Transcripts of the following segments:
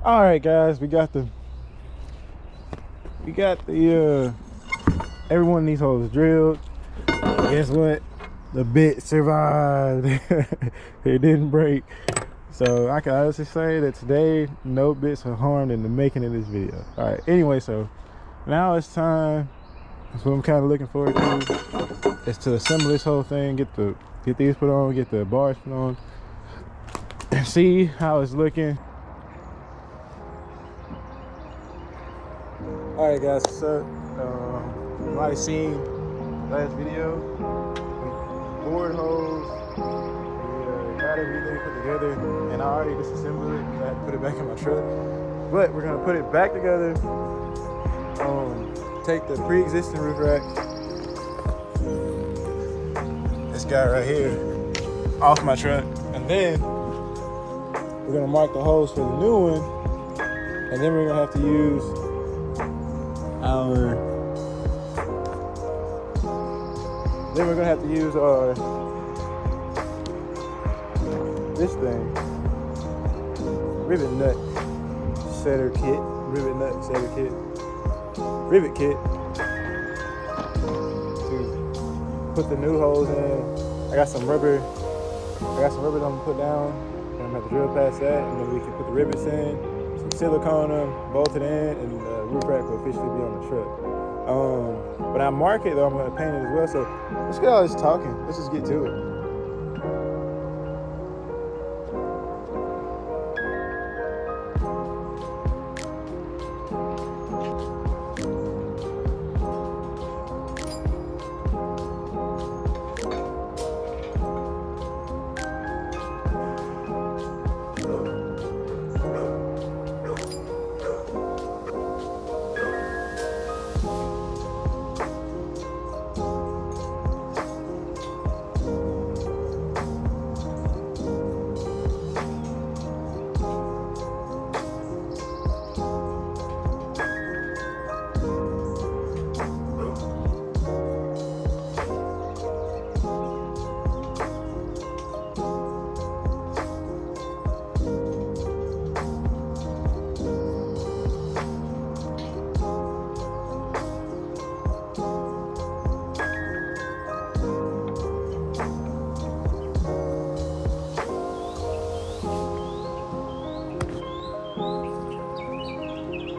All right, guys, we got the every one of these holes drilled. Guess what? The bit survived. It didn't break. So I can honestly say that today no bits were harmed in the making of this video. All right, anyway, so now it's time. That's what I'm kind of looking forward to, is to assemble this whole thing, get these put on, get the bars put on, and see how it's looking. All right, guys, so you might have seen last video. We bored holes, we got everything put together, and I already disassembled it because I had to put it back in my truck. But we're gonna put it back together. Take the pre-existing roof rack, this guy right here, off my truck, and then we're gonna mark the holes for the new one, and then we're gonna have to use our this thing, rivet nut setter kit, rivet kit, to put the new holes in. I got some rubber I'm gonna put down, and I'm gonna have to drill past that, and then we can put the rivets in, some silicone them, bolt it in, and the roof rack will officially be on the truck. When I mark it though, I'm gonna paint it as well. So let's get all this talking. Let's just get to it.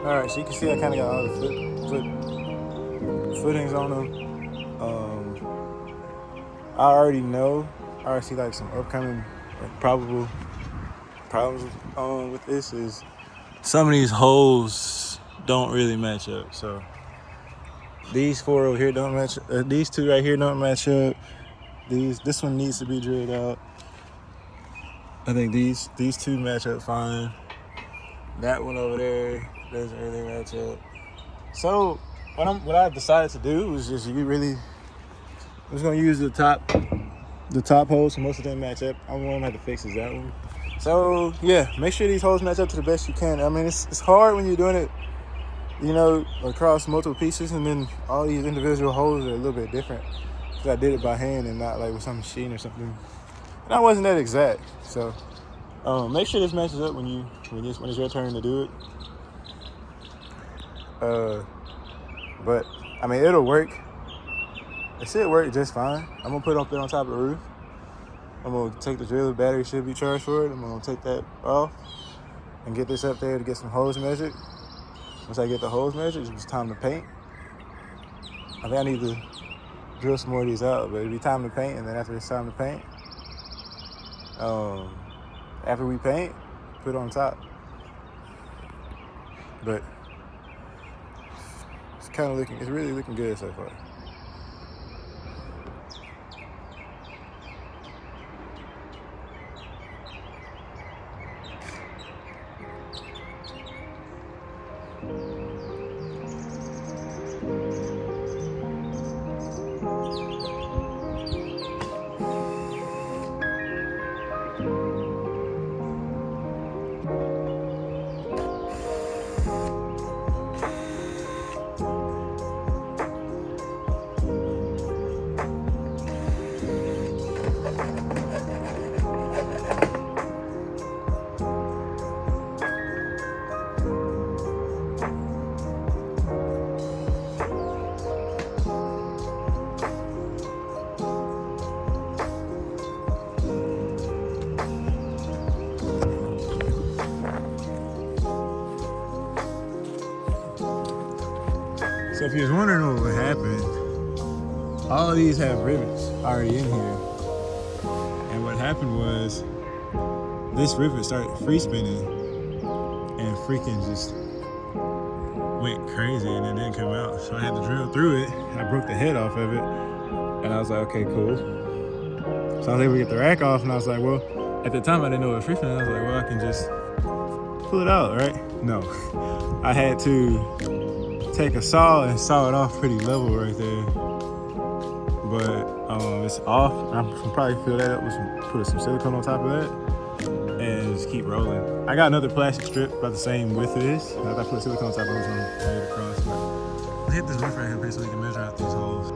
All right, so you can see I kind of got all the footings on them. I already see like some upcoming probable problems with this is some of these holes don't really match up. So these four over here don't match. These two right here don't match up. This one needs to be drilled out. I think these two match up fine. That one over there doesn't really match up. So what I decided to do was just I'm just gonna use the top holes, so most of them match up. I'm gonna have to fix is that one. So yeah, make sure these holes match up to the best you can. I mean, it's hard when you're doing it, across multiple pieces, and then all these individual holes are a little bit different because I did it by hand and not like with some machine or something. And I wasn't that exact. So make sure this matches up when it's your turn to do it. But I mean, it'll work. It should work just fine. I'm gonna put it on top of the roof. I'm gonna take the drill. The battery should be charged for it. I'm gonna take that off and get this up there to get some holes measured. Once I get the holes measured, it's time to paint. I think I need to drill some more of these out, but it'll be time to paint. And then after it's time to paint, after we paint, put it on top. But it's really looking good so far. So if you was wondering what would happen, all of these have rivets already in here. And what happened was this rivet started free spinning and freaking just went crazy and it didn't come out. So I had to drill through it. I broke the head off of it and I was like, okay, cool. So I was able to get the rack off and I was like, well, at the time I didn't know what free spinning. I was like, well, I can just pull it out, right? No, I had to take a saw and saw it off pretty level right there. But it's off. I'm probably fill that up with put some silicone on top of that and just keep rolling. I got another plastic strip about the same width as this. If I put silicone on top, I'm just gonna lay it across. Let's hit this roof rack up here so we can measure out these holes.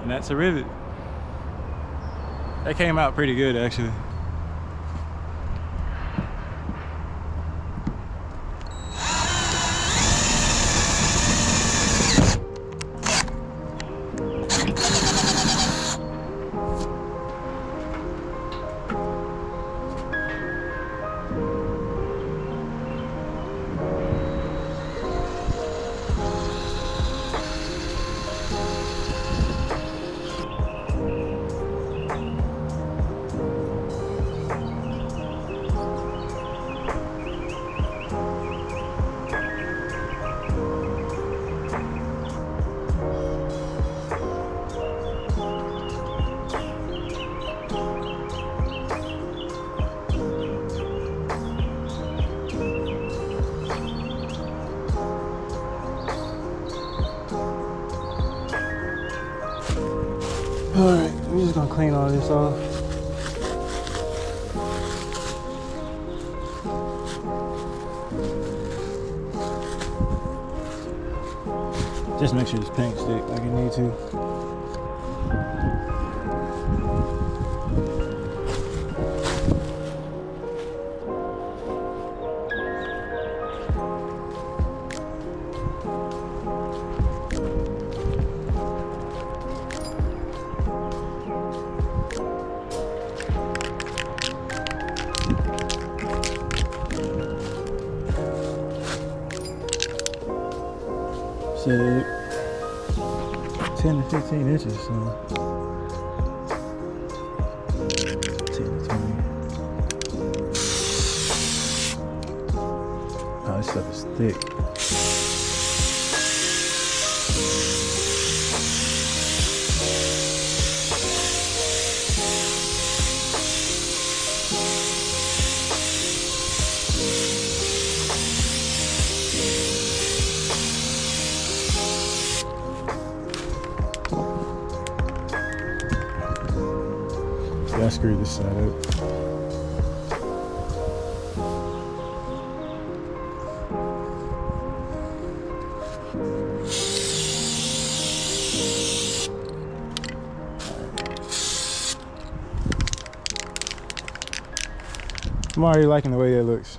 And that's a rivet. That came out pretty good actually. Alright, we're just gonna clean all this off. Just make sure this paint stick like it need to. Shit, 10 to 15 inches, so 10 to 20. Oh, this stuff is thick. I screwed this side up. I'm already liking the way that looks.